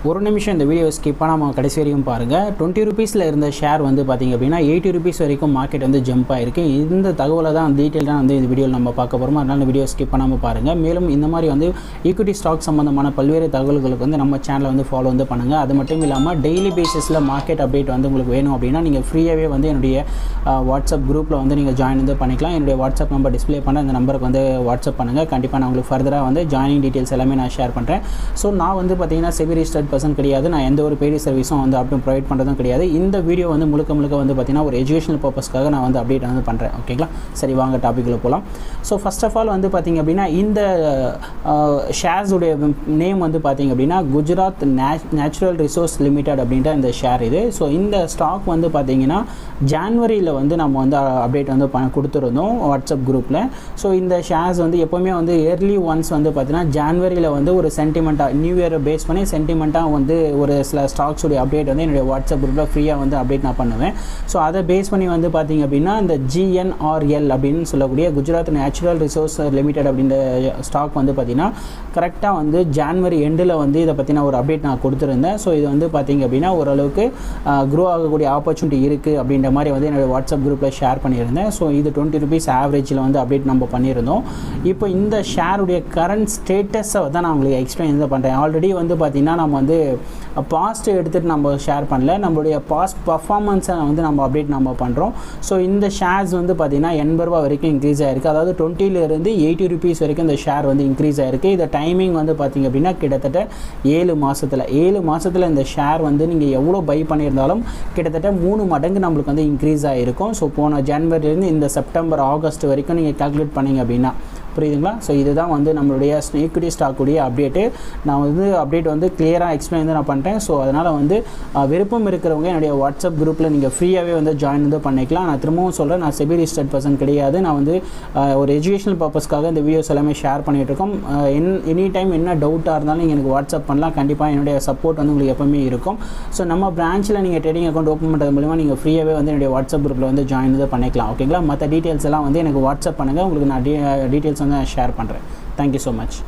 ஒரு நிமிஷம் இந்த வீடியோ ஸ்கிப் பண்ணாமல் கடைசி வரைக்கும் பாருங்கள். 20 ரூபீஸில் இருந்த ஷேர் வந்து பார்த்திங்க அப்படின்னா 80 ரூபீஸ் வரைக்கும் மார்க்கெட் வந்து ஜம்ப் ஆகிருக்கு. இந்த தகவலை தான் டீட்டெயிலாக வந்து இந்த வீடியோவில் நம்ம பார்க்க போகிறோம். அதனால் இந்த வீடியோ ஸ்கிப் பண்ணாமல் பாருங்கள். மேலும் இந்த மாதிரி வந்து ஈக்விட்டி ஸ்டாக் சம்மந்தமான பல்வேறு தகவல்களுக்கு வந்து நம்ம சேனலை வந்து ஃபாலோ வந்து பண்ணுங்கள். அது மட்டும் இல்லாமல் டெய்லி பேசிஸில் மார்க்கெட் அப்டேட் வந்து உங்களுக்கு வேணும் அப்படின்னா நீங்கள் ஃப்ரீயாகவே வந்து என்னுடைய வாட்ஸ்அப் குரூப்பில் வந்து நீங்கள் ஜாயின் வந்து பண்ணிக்கலாம். என்னுடைய வாட்ஸ்அப் நம்பர் டிஸ்பிளே பண்ண இந்த நம்பருக்கு வந்து வாட்ஸ்அப் பண்ணுங்கள். கண்டிப்பாக நான் உங்களுக்கு ஃபர்தராக வந்து ஜாயினிங் டீட்டெயில்ஸ் எல்லாமே நான் ஷேர் பண்ணுறேன். ஸோ நான் வந்து பார்த்திங்கன்னா செபி ரிஜிஸ்டர்ட் பர்சன் கிடையாது. நான் எந்த ஒரு பெய்டு சர்வீஸும் வந்து அப்படி ப்ரொவைட் பண்ணுறதும் கிடையாது. இந்த வீடியோ வந்து முழுக்க வந்து பார்த்திங்கன்னா ஒரு எஜுகேஷனல் பர்பஸ்க்காக நான் வந்து அப்டேட் வந்து பண்ணுறேன். ஓகேங்களா? சரி, வாங்க டாப்பிக்கில் போகலாம். ஸோ ஃபர்ஸ்ட் ஆஃப் ஆல் வந்து பார்த்திங்க அப்படின்னா இந்த ஷேர்ஸுடைய நேம் வந்து பார்த்திங்க அப்படின்னா குஜராத் நேச்சுரல் ரிசோர்ஸ் லிமிடெட் அப்படின்ற இந்த ஷேர் இது. ஸோ இந்த ஸ்டாக் வந்து பார்த்திங்கன்னா ஜான்வரியில் வந்து நம்ம வந்து அப்டேட் வந்து கொடுத்துருந்தோம் வாட்ஸ்அப் குரூப்பில். ஸோ இந்த ஷேர்ஸ் வந்து எப்போவுமே வந்து இயர்லி ஒன்ஸ் வந்து பார்த்திங்கன்னா ஜான்வரியில் வந்து ஒரு சென்டிமெண்ட்டாக நியூ இயரை பேஸ் பண்ணி சென்டிமெண்ட்டாக வந்து ஒரு சில ஸ்டாக்ஸுடைய அப்டேட் வந்து என்னுடைய வாட்ஸ்அப் குரூப்பில் ஃப்ரீயாக வந்து அப்டேட் நான் பண்ணுவேன். ஸோ அதை பேஸ் பண்ணி வந்து பார்த்திங்க அப்படின்னா இந்த GNRL அப்படின்னு சொல்லக்கூடிய குஜராத் நேச்சுரல் ரிசோர்ஸ் லிமிடெட் அப்படின்ற ஸ்டாக் வந்து பார்த்திங்கன்னா கரெக்டாக வந்து ஜான்வரி எண்டில் வந்து இதை பற்றின ஒரு அப்டேட் நான் கொடுத்துருந்தேன். ஸோ இது வந்து பார்த்திங்க அப்படின்னா ஓரளவுக்கு க்ரோ ஆகக்கூடிய ஆப்பர்ச்சுனிட்டி இருக்குது அப்படின்ற மாதிரி வந்து என்னுடைய வாட்ஸ்அப் குரூப்பில் ஷேர் பண்ணியிருந்தேன். ஸோ இது 20 ரூபீஸ் ஆவரேஜில் வந்து அப்டேட் நம்ம பண்ணியிருந்தோம். இப்போ இந்த ஷேருடைய கரண்ட் ஸ்டேட்டஸை தான் நான் உங்களுக்கு எக்ஸ்பிளைன் வந்து பண்ணுறேன். ஆல்ரெடி வந்து பார்த்திங்கன்னா நம்ம வந்து பாஸ்ட் எடுத்துகிட்டு நம்ம ஷேர் பண்ணல, நம்மளுடைய பாஸ்ட் பர்ஃபார்மன்ஸை வந்து நம்ம அப்டேட் நம்ம பண்ணுறோம். ஸோ இந்த ஷேர்ஸ் வந்து பார்த்திங்கன்னா 80 ரூபா வரைக்கும் இன்க்ரீஸ் ஆகிருக்கு. அதாவது 20லேருந்து 80 ரூபீஸ் வரைக்கும் இந்த ஷேர் வந்து இன்க்ரீஸ் ஆகிருக்கு. இந்த டைமிங் வந்து பார்த்திங்க அப்படின்னா கிட்டத்தட்ட 7 மாதத்தில் இந்த ஷேர் வந்து நீங்கள் எவ்வளோ பை பண்ணியிருந்தாலும் கிட்டத்தட்ட 3 மடங்கு நம்மளுக்கு வந்து இன்க்ரீஸ் ஆகிருக்கும். ஸோ போன ஜனவரிலேருந்து இந்த செப்டம்பர் ஆகஸ்ட் வரைக்கும் நீங்கள் கால்குலேட் பண்ணிங்க அப்படின்னா புரியுதுங்களா? ஸோ இதுதான் வந்து நம்மளுடைய ஈக்விட்டி ஸ்டாக்குடைய அப்டேட்டு. நான் வந்து அப்டேட் வந்து கிளியராக எக்ஸ்பிளைன் வந்து நான் பண்ணுறேன். ஸோ அதனால் வந்து விருப்பம் இருக்கிறவங்க என்னுடைய வாட்ஸ்அப் குரூப்பில் நீங்கள் ஃப்ரீயாகவே வந்து ஜாயின் வந்து பண்ணிக்கலாம். நான் திரும்பவும் சொல்கிறேன், நான் செபி ரிஜிஸ்டர்ட் பர்சன் கிடையாது. நான் வந்து ஒரு எஜுகேஷனல் பர்பஸ்க்காக இந்த வீடியோஸ் எல்லாமே ஷேர் பண்ணிகிட்ருக்கோம். எனி டைம் என்ன டவுட்டாக இருந்தாலும் நீங்கள் எனக்கு வாட்ஸ்அப் பண்ணலாம். கண்டிப்பாக என்னுடைய சப்போர்ட் வந்து உங்களுக்கு எப்போவுமே இருக்கும். ஸோ நம்ம பிரான்ச்சில் நீங்கள் ட்ரேடிங் அக்கௌண்ட் ஓப்பன் பண்ணுறது மூலமாக நீங்கள் ஃப்ரீயாகவே வந்து என்னுடைய வாட்ஸ்அப் குரூப்பில் வந்து ஜாயின் வந்து பண்ணிக்கலாம். ஓகேங்களா? மற்ற டீட்டெயில்ஸ் எல்லாம் வந்து எனக்கு வாட்ஸ்அப் பண்ணுங்கள். உங்களுக்கு நான் டீட்டெயில்ஸ் வந்து ஷேர் பண்ணுறேன். Thank you so much.